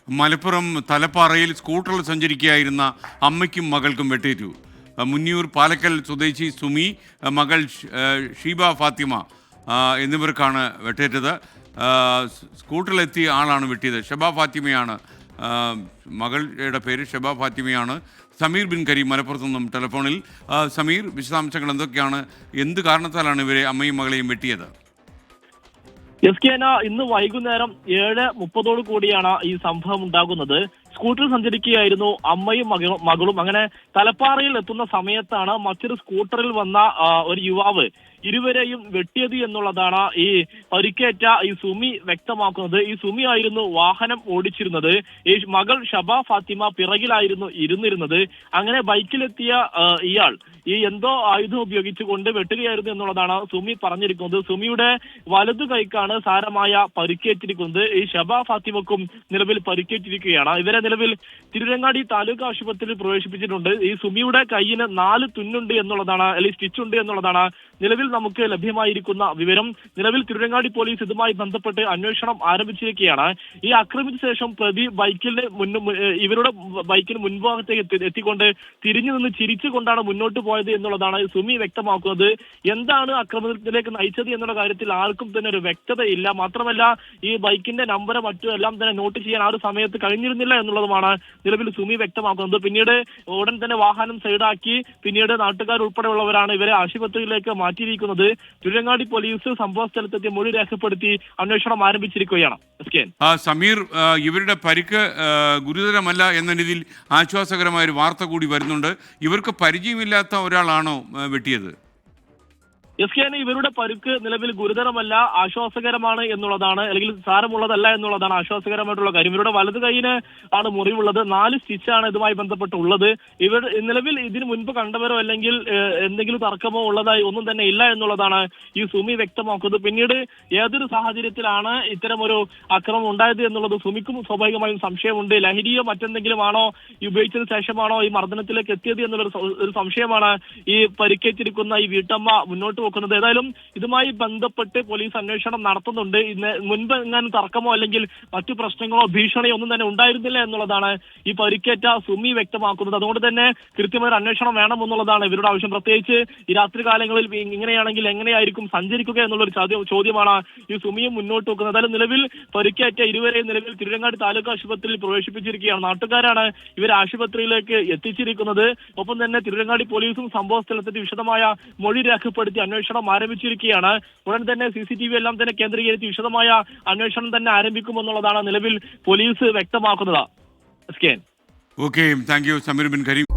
മലപ്പുറം തലപ്പാറയിൽ സ്കൂട്ടറിൽ സഞ്ചരിക്കുകയായിരുന്ന അമ്മയ്ക്കും മകൾക്കും വെട്ടേറ്റു. മുന്നിയൂർ പാലക്കൽ സ്വദേശി സുമി, മകൾ ഷീബ ഫാത്തിമ എന്നിവർക്കാണ് വെട്ടേറ്റത്. സ്കൂട്ടറിലെത്തിയ ആളാണ് വെട്ടിയത്. ഷബ ഫാത്തിമയാണ് മകളുടെ പേര്. ഷബ ഫാത്തിമയാണ്. സമീർ ബിൻ കരീം മലപ്പുറത്തു നിന്നും ടെലിഫോണിൽ. സമീർ, വിശദാംശങ്ങൾ എന്തൊക്കെയാണ്? എന്ത് കാരണത്താലാണ് ഇവരെ അമ്മയും മകളെയും വെട്ടിയത്? ഇന്ന് വൈകുന്നേരം 7:30 കൂടിയാണ് ഈ സംഭവം ഉണ്ടാകുന്നത്. സ്കൂട്ടറിൽ സഞ്ചരിക്കുകയായിരുന്നു അമ്മയും മകളും. അങ്ങനെ തലപ്പാറയിൽ എത്തുന്ന സമയത്താണ് മറ്റൊരു സ്കൂട്ടറിൽ വന്ന ഒരു യുവാവ് ഇരുവരെയും വെട്ടിയത് എന്നുള്ളതാണ് ഈ പരിക്കേറ്റ ഈ സുമി വ്യക്തമാക്കുന്നത്. ഈ സുമി ആയിരുന്നു വാഹനം ഓടിച്ചിരുന്നത്. ഈ മകൾ ഷബ ഫാത്തിമ പിറകിലായിരുന്നു ഇരുന്നിരുന്നത്. അങ്ങനെ ബൈക്കിലെത്തിയ ഇയാൾ ഈ എന്തോ ആയുധം ഉപയോഗിച്ചുകൊണ്ട് വെട്ടുകയായിരുന്നു എന്നുള്ളതാണ് സുമി പറഞ്ഞിരിക്കുന്നത്. സുമിയുടെ വലതു കൈക്കാണ് സാരമായ പരിക്കേറ്റിരിക്കുന്നത്. ഈ ഷബ ഫാത്തിമക്കും നിലവിൽ പരിക്കേറ്റിരിക്കുകയാണ്. ഇവരെ നിലവിൽ തിരുരങ്ങാടി താലൂക്ക് ആശുപത്രിയിൽ പ്രവേശിപ്പിച്ചിട്ടുണ്ട്. ഈ സുമിയുടെ കൈയിന് 4 തുന്നുണ്ട് എന്നുള്ളതാണ്, അല്ലെങ്കിൽ സ്റ്റിച്ച് ഉണ്ട് എന്നുള്ളതാണ് നിലവിൽ നമുക്ക് ലഭ്യമായിരിക്കുന്ന വിവരം. നിലവിൽ തിരുരങ്ങാടി പോലീസ് ഇതുമായി ബന്ധപ്പെട്ട് അന്വേഷണം ആരംഭിച്ചിരിക്കുകയാണ്. ഈ ആക്രമിച്ച ശേഷം പ്രതി ഇവരുടെ ബൈക്കിന് മുൻഭാഗത്തേക്ക് എത്തിക്കൊണ്ട് തിരിഞ്ഞു നിന്ന് ചിരിച്ചുകൊണ്ടാണ് മുന്നോട്ട് പോയത് എന്നുള്ളതാണ് സുമി വ്യക്തമാക്കുന്നത്. എന്താണ് ആക്രമണത്തിലേക്ക് നയിച്ചത് എന്നുള്ള കാര്യത്തിൽ ആർക്കും തന്നെ ഒരു വ്യക്തതയില്ല. മാത്രമല്ല ഈ ബൈക്കിന്റെ നമ്പർ മറ്റും എല്ലാം തന്നെ നോട്ട് ചെയ്യാൻ ആ ഒരു സമയത്ത് കഴിഞ്ഞിരുന്നില്ല എന്നുള്ളതുമാണ് നിലവിൽ സുമി വ്യക്തമാക്കുന്നത്. പിന്നീട് ഉടൻ തന്നെ വാഹനം സൈഡാക്കി പിന്നീട് നാട്ടുകാർ ഉൾപ്പെടെയുള്ളവരാണ് ഇവരെ ആശുപത്രിയിലേക്ക് മാറ്റിയിരിക്കുന്നത്. തിരുരങ്ങാടി പോലീസ് സംഭവ സ്ഥലത്തെത്തി മൊഴി രേഖപ്പെടുത്തി അന്വേഷണം ആരംഭിച്ചിരിക്കുകയാണ്. സമീർ, ഇവരുടെ പരിക്ക് ഗുരുതരമല്ല എന്ന രീതിയിൽ ആശ്വാസകരമായ ഒരു വാർത്ത കൂടി വരുന്നുണ്ട്. ഇവർക്ക് പരിചയമില്ലാത്ത ഒരാളാണോ വെട്ടിയത്? ഇവരുടെ പരുക്ക് നിലവിൽ ഗുരുതരമല്ല, ആശ്വാസകരമാണ് എന്നുള്ളതാണ്, അല്ലെങ്കിൽ സാരമുള്ളതല്ല എന്നുള്ളതാണ് ആശ്വാസകരമായിട്ടുള്ള കാര്യം. ഇവരുടെ വലതു കൈയിന് ആണ് മുറിവുള്ളത്. 4 സ്റ്റിച്ചാണ് ഇതുമായി ബന്ധപ്പെട്ടുള്ളത്. ഇവർ നിലവിൽ ഇതിനു മുൻപ് കണ്ടവരോ അല്ലെങ്കിൽ എന്തെങ്കിലും തർക്കമോ ഉള്ളതായി ഒന്നും തന്നെ ഇല്ല എന്നുള്ളതാണ് ഈ സുമി വ്യക്തമാക്കുന്നത്. പിന്നീട് ഏതൊരു സാഹചര്യത്തിലാണ് ഇത്തരമൊരു അക്രമം ഉണ്ടായത് എന്നുള്ളത് സുമിക്കും സ്വാഭാവികമായും സംശയമുണ്ട്. ലഹരിയോ മറ്റെന്തെങ്കിലും ആണോ, ഈ ഉപയോഗിച്ചതിന് ശേഷമാണോ ഈ മർദ്ദനത്തിലേക്ക് എത്തിയത് എന്നുള്ളൊരു സംശയമാണ് ഈ പരിക്കേറ്റിരിക്കുന്ന ഈ വീട്ടമ്മ മുന്നോട്ട് വെക്കുന്നത്. ഏതായാലും ഇതുമായി ബന്ധപ്പെട്ട് പോലീസ് അന്വേഷണം നടത്തുന്നുണ്ട്. മുൻപ് എങ്ങാനും തർക്കമോ അല്ലെങ്കിൽ മറ്റു പ്രശ്നങ്ങളോ ഭീഷണിയോ ഒന്നും തന്നെ ഉണ്ടായിരുന്നില്ല എന്നുള്ളതാണ് ഈ പരിക്കേറ്റ സുമി വ്യക്തമാക്കുന്നത്. അതുകൊണ്ട് തന്നെ കൃത്യമായ അന്വേഷണം വേണം എന്നുള്ളതാണ് ഇവരുടെ ആവശ്യം. പ്രത്യേകിച്ച് ഈ രാത്രി കാലങ്ങളിൽ ഇങ്ങനെയാണെങ്കിൽ എങ്ങനെയായിരിക്കും സഞ്ചരിക്കുക എന്നുള്ളൊരു ചോദ്യമാണ് ഈ സുമിയും മുന്നോട്ട് വെക്കുന്നത്. ഏതായാലും നിലവിൽ പരിക്കേറ്റ ഇരുവരെയും നിലവിൽ തിരുരങ്ങാടി താലൂക്ക് ആശുപത്രിയിൽ പ്രവേശിപ്പിച്ചിരിക്കുകയാണ്. നാട്ടുകാരാണ് ഇവരെ ആശുപത്രിയിലേക്ക് എത്തിച്ചിരിക്കുന്നത്. ഒപ്പം തന്നെ തിരുരങ്ങാടി പോലീസും സംഭവ സ്ഥലത്തെത്തി വിശദമായ മൊഴി രേഖപ്പെടുത്തി അന്വേഷണം ആരംഭിച്ചിരിക്കുകയാണ്. ഉടൻ തന്നെ CCTV എല്ലാം തന്നെ കേന്ദ്രീകരിച്ച് വിശദമായ അന്വേഷണം തന്നെ ആരംഭിക്കുമെന്നുള്ളതാണ് നിലവിൽ പോലീസ് വ്യക്തമാക്കുന്നത്. Okay, thank you Sameer bin Kareem.